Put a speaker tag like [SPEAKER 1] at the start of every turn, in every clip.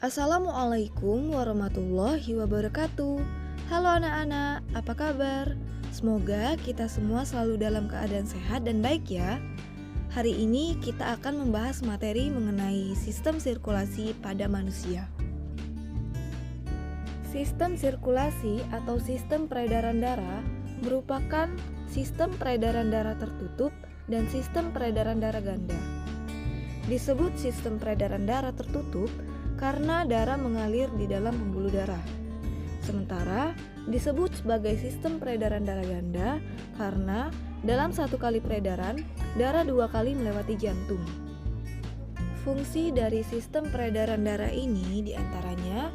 [SPEAKER 1] Assalamualaikum warahmatullahi wabarakatuh. Halo anak-anak, apa kabar? Semoga kita semua selalu dalam keadaan sehat dan baik ya. Hari ini kita akan membahas materi mengenai sistem sirkulasi pada manusia. Sistem sirkulasi atau sistem peredaran darah merupakan sistem peredaran darah tertutup dan sistem peredaran darah ganda. Disebut sistem peredaran darah tertutup karena darah mengalir di dalam pembuluh darah. Sementara disebut sebagai sistem peredaran darah ganda karena dalam satu kali peredaran, darah 2 kali melewati jantung. Fungsi dari sistem peredaran darah ini diantaranya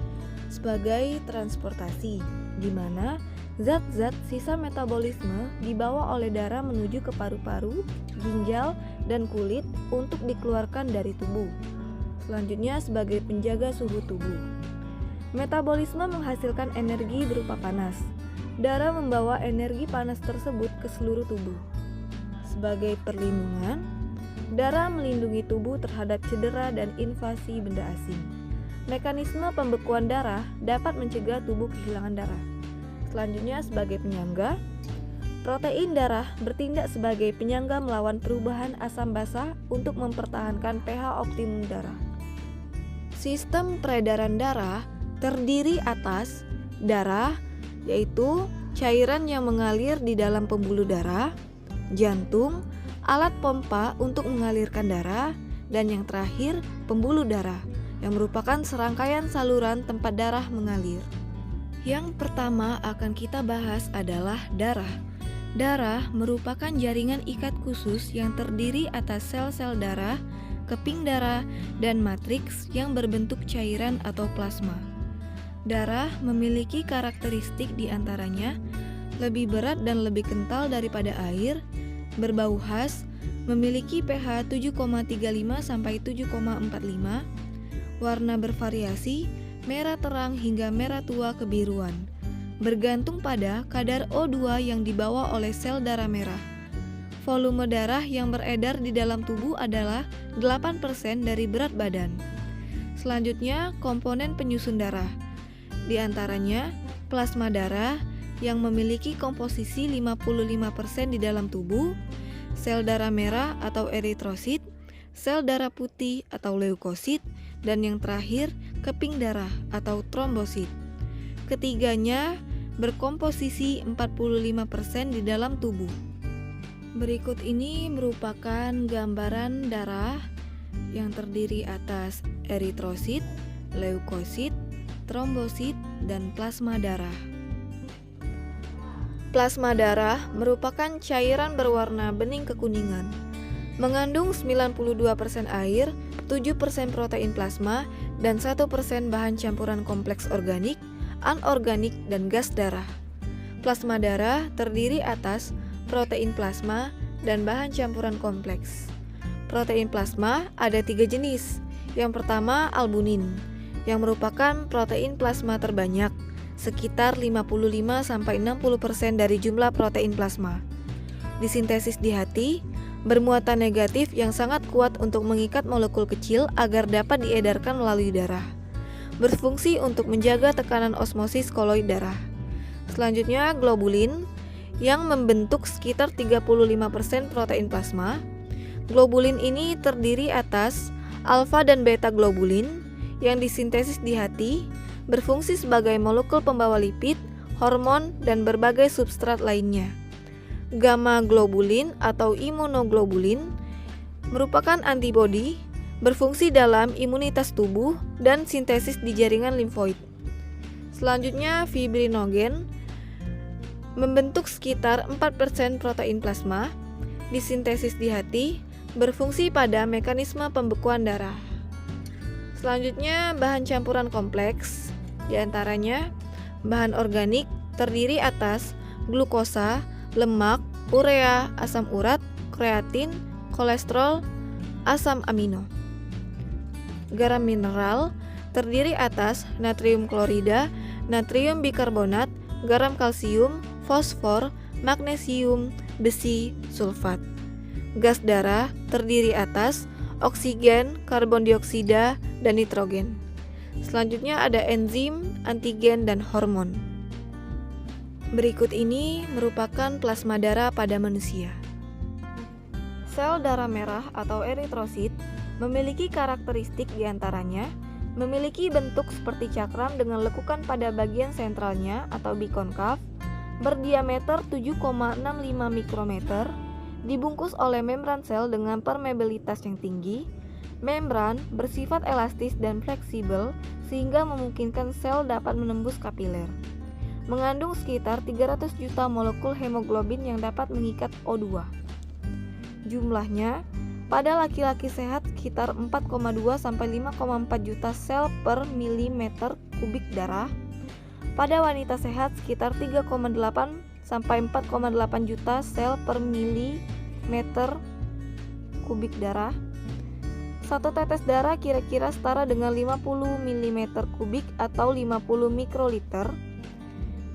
[SPEAKER 1] sebagai transportasi, di mana zat-zat sisa metabolisme dibawa oleh darah menuju ke paru-paru, ginjal, dan kulit untuk dikeluarkan dari tubuh. Selanjutnya sebagai penjaga suhu tubuh. Metabolisme menghasilkan energi berupa panas. Darah membawa energi panas tersebut ke seluruh tubuh. Sebagai perlindungan, darah melindungi tubuh terhadap cedera dan invasi benda asing. Mekanisme pembekuan darah dapat mencegah tubuh kehilangan darah. Selanjutnya sebagai penyangga, protein darah bertindak sebagai penyangga melawan perubahan asam basa untuk mempertahankan pH optimum darah. Sistem peredaran darah terdiri atas darah, yaitu cairan yang mengalir di dalam pembuluh darah, jantung, alat pompa untuk mengalirkan darah, dan yang terakhir pembuluh darah, yang merupakan serangkaian saluran tempat darah mengalir. Yang pertama akan kita bahas adalah darah. Darah merupakan jaringan ikat khusus yang terdiri atas sel-sel darah, keping darah, dan matriks yang berbentuk cairan atau plasma. Darah memiliki karakteristik diantaranya lebih berat dan lebih kental daripada air, berbau khas, memiliki pH 7,35 sampai 7,45, warna bervariasi, merah terang hingga merah tua kebiruan, bergantung pada kadar O2 yang dibawa oleh sel darah merah. Volume darah yang beredar di dalam tubuh adalah 8% dari berat badan. Selanjutnya, komponen penyusun darah. Di antaranya, plasma darah yang memiliki komposisi 55% di dalam tubuh, sel darah merah atau eritrosit, sel darah putih atau leukosit, dan yang terakhir, keping darah atau trombosit. Ketiganya berkomposisi 45% di dalam tubuh. Berikut ini merupakan gambaran darah yang terdiri atas eritrosit, leukosit, trombosit, dan plasma darah. Plasma darah merupakan cairan berwarna bening kekuningan. Mengandung 92% air, 7% protein plasma, dan 1% bahan campuran kompleks organik, anorganik, dan gas darah. Plasma darah terdiri atas protein plasma dan bahan campuran kompleks. Protein plasma ada 3 jenis. Yang pertama albumin, yang merupakan protein plasma terbanyak, sekitar 55-60% dari jumlah protein plasma. Disintesis di hati, bermuatan negatif yang sangat kuat untuk mengikat molekul kecil agar dapat diedarkan melalui darah. Berfungsi untuk menjaga tekanan osmosis koloid darah. Selanjutnya globulin, yang membentuk sekitar 35% protein plasma. Globulin ini terdiri atas alfa dan beta globulin yang disintesis di hati, berfungsi sebagai molekul pembawa lipid, hormon, dan berbagai substrat lainnya. Gamma globulin atau imunoglobulin merupakan antibodi, berfungsi dalam imunitas tubuh dan sintesis di jaringan limfoid. Selanjutnya fibrinogen, membentuk sekitar 4% protein plasma, disintesis di hati, berfungsi pada mekanisme pembekuan darah. Selanjutnya bahan campuran kompleks, diantaranya bahan organik terdiri atas glukosa, lemak, urea, asam urat, kreatin, kolesterol, asam amino. Garam mineral terdiri atas natrium klorida, natrium bikarbonat, garam kalsium, fosfor, magnesium, besi, sulfat. Gas darah terdiri atas oksigen, karbon dioksida, dan nitrogen. Selanjutnya ada enzim, antigen, dan hormon. Berikut ini merupakan plasma darah pada manusia. Sel darah merah atau eritrosit memiliki karakteristik diantaranya memiliki bentuk seperti cakram dengan lekukan pada bagian sentralnya atau bikonkav, berdiameter 7,65 mikrometer, dibungkus oleh membran sel dengan permeabilitas yang tinggi. Membran bersifat elastis dan fleksibel sehingga memungkinkan sel dapat menembus kapiler. Mengandung sekitar 300 juta molekul hemoglobin yang dapat mengikat O2. Jumlahnya pada laki-laki sehat sekitar 4,2 sampai 5,4 juta sel per milimeter kubik darah. Pada wanita sehat sekitar 3,8 sampai 4,8 juta sel per milimeter kubik darah. Satu tetes darah kira-kira setara dengan 50 mm kubik atau 50 mikroliter.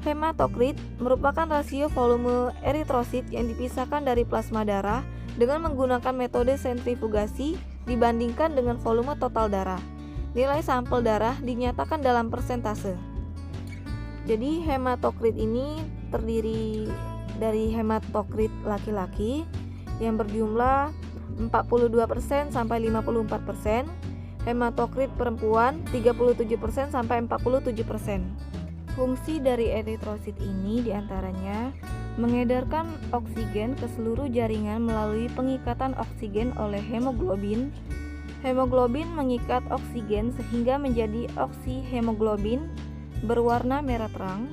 [SPEAKER 1] Hematokrit merupakan rasio volume eritrosit yang dipisahkan dari plasma darah dengan menggunakan metode sentrifugasi dibandingkan dengan volume total darah. Nilai sampel darah dinyatakan dalam persentase. Jadi hematokrit ini terdiri dari hematokrit laki-laki yang berjumlah 42% sampai 54%, hematokrit perempuan 37% sampai 47%. Fungsi dari eritrosit ini diantaranya mengedarkan oksigen ke seluruh jaringan melalui pengikatan oksigen oleh hemoglobin. Hemoglobin mengikat oksigen sehingga menjadi oksihemoglobin berwarna merah terang.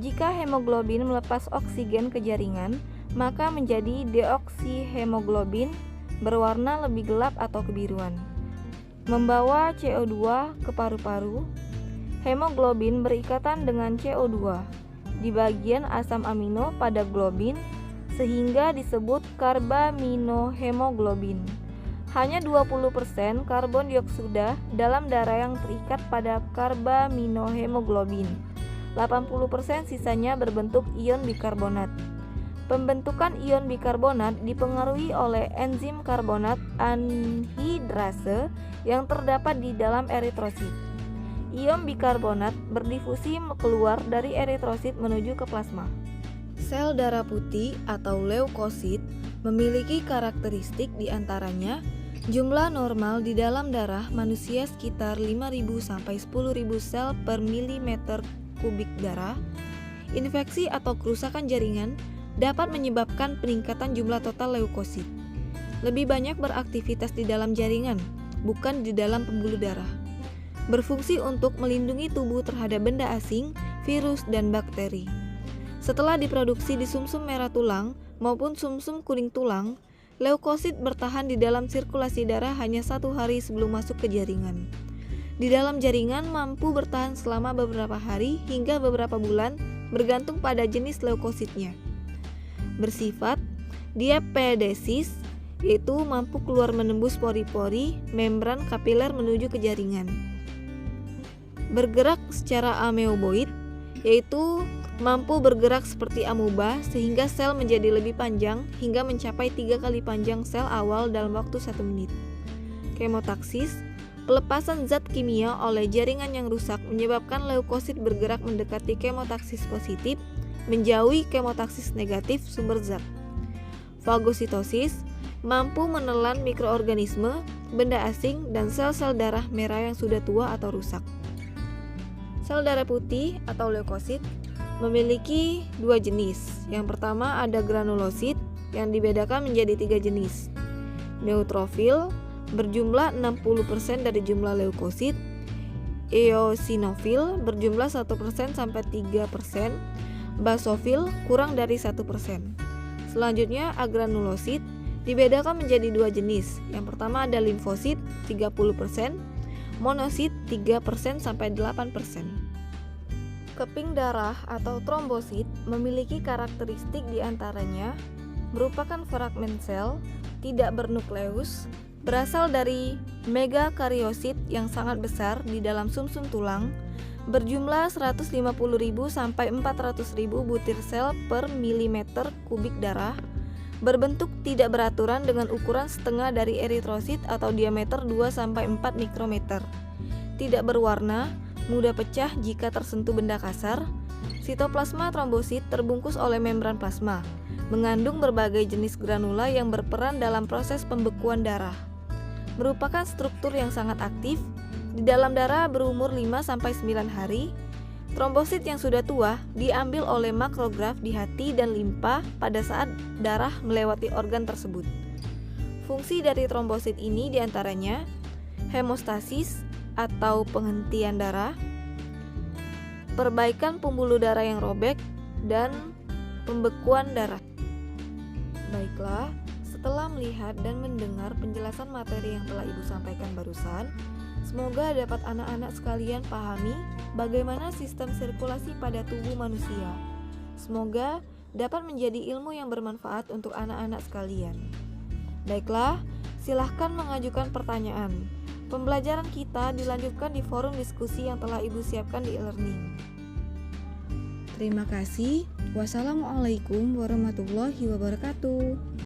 [SPEAKER 1] Jika hemoglobin melepas oksigen ke jaringan, maka menjadi deoksihemoglobin berwarna lebih gelap atau kebiruan. Membawa CO2 ke paru-paru, hemoglobin berikatan dengan CO2 di bagian asam amino pada globin sehingga disebut karbaminohemoglobin. Hanya 20% karbon dioksida dalam darah yang terikat pada karbaminohemoglobin. 80% sisanya berbentuk ion bikarbonat. Pembentukan ion bikarbonat dipengaruhi oleh enzim karbonat anhidrase yang terdapat di dalam eritrosit. Ion bikarbonat berdifusi keluar dari eritrosit menuju ke plasma. Sel darah putih atau leukosit memiliki karakteristik diantaranya jumlah normal di dalam darah manusia sekitar 5.000 sampai 10.000 sel per milimeter kubik darah. Infeksi atau kerusakan jaringan dapat menyebabkan peningkatan jumlah total leukosit. Lebih banyak beraktivitas di dalam jaringan, bukan di dalam pembuluh darah. Berfungsi untuk melindungi tubuh terhadap benda asing, virus, dan bakteri. Setelah diproduksi di sumsum merah tulang maupun sumsum kuning tulang, leukosit bertahan di dalam sirkulasi darah hanya 1 hari sebelum masuk ke jaringan. Di dalam jaringan mampu bertahan selama beberapa hari hingga beberapa bulan bergantung pada jenis leukositnya. Bersifat diapedesis, yaitu mampu keluar menembus pori-pori membran kapiler menuju ke jaringan. Bergerak secara amoeboid, yaitu mampu bergerak seperti amoeba sehingga sel menjadi lebih panjang hingga mencapai 3 kali panjang sel awal dalam waktu 1 menit. Kemotaksis, pelepasan zat kimia oleh jaringan yang rusak menyebabkan leukosit bergerak mendekati kemotaksis positif, menjauhi kemotaksis negatif sumber zat. Fagositosis, mampu menelan mikroorganisme, benda asing, dan sel-sel darah merah yang sudah tua atau rusak. Sel darah putih atau leukosit memiliki 2 jenis. Yang pertama ada granulosit yang dibedakan menjadi 3 jenis. Neutrofil berjumlah 60% dari jumlah leukosit. Eosinofil berjumlah 1% sampai 3%. Basofil kurang dari 1%. Selanjutnya agranulosit dibedakan menjadi 2 jenis. Yang pertama ada limfosit 30%, monosit 3% sampai 8%. Keping darah atau trombosit memiliki karakteristik diantaranya merupakan fragmen sel, tidak bernukleus, berasal dari megakariosit yang sangat besar di dalam sumsum tulang, berjumlah 150.000 sampai 400.000 butir sel per milimeter kubik darah, berbentuk tidak beraturan dengan ukuran setengah dari eritrosit atau diameter 2 sampai 4 mikrometer. tidak berwarna, mudah pecah jika tersentuh benda kasar. Sitoplasma trombosit terbungkus oleh membran plasma, mengandung berbagai jenis granula yang berperan dalam proses pembekuan darah. Merupakan struktur yang sangat aktif di dalam darah berumur 5-9 hari. Trombosit yang sudah tua diambil oleh makrograf di hati dan limpa pada saat darah melewati organ tersebut. Fungsi dari trombosit ini diantaranya hemostasis atau penghentian darah, perbaikan pembuluh darah yang robek, dan pembekuan darah. Baiklah, setelah melihat dan mendengar penjelasan materi yang telah Ibu sampaikan barusan, semoga dapat anak-anak sekalian pahami bagaimana sistem sirkulasi pada tubuh manusia. Semoga dapat menjadi ilmu yang bermanfaat untuk anak-anak sekalian. Baiklah, silahkan mengajukan pertanyaan. Pembelajaran kita dilanjutkan di forum diskusi yang telah Ibu siapkan di e-learning. Terima kasih. Wassalamualaikum warahmatullahi wabarakatuh.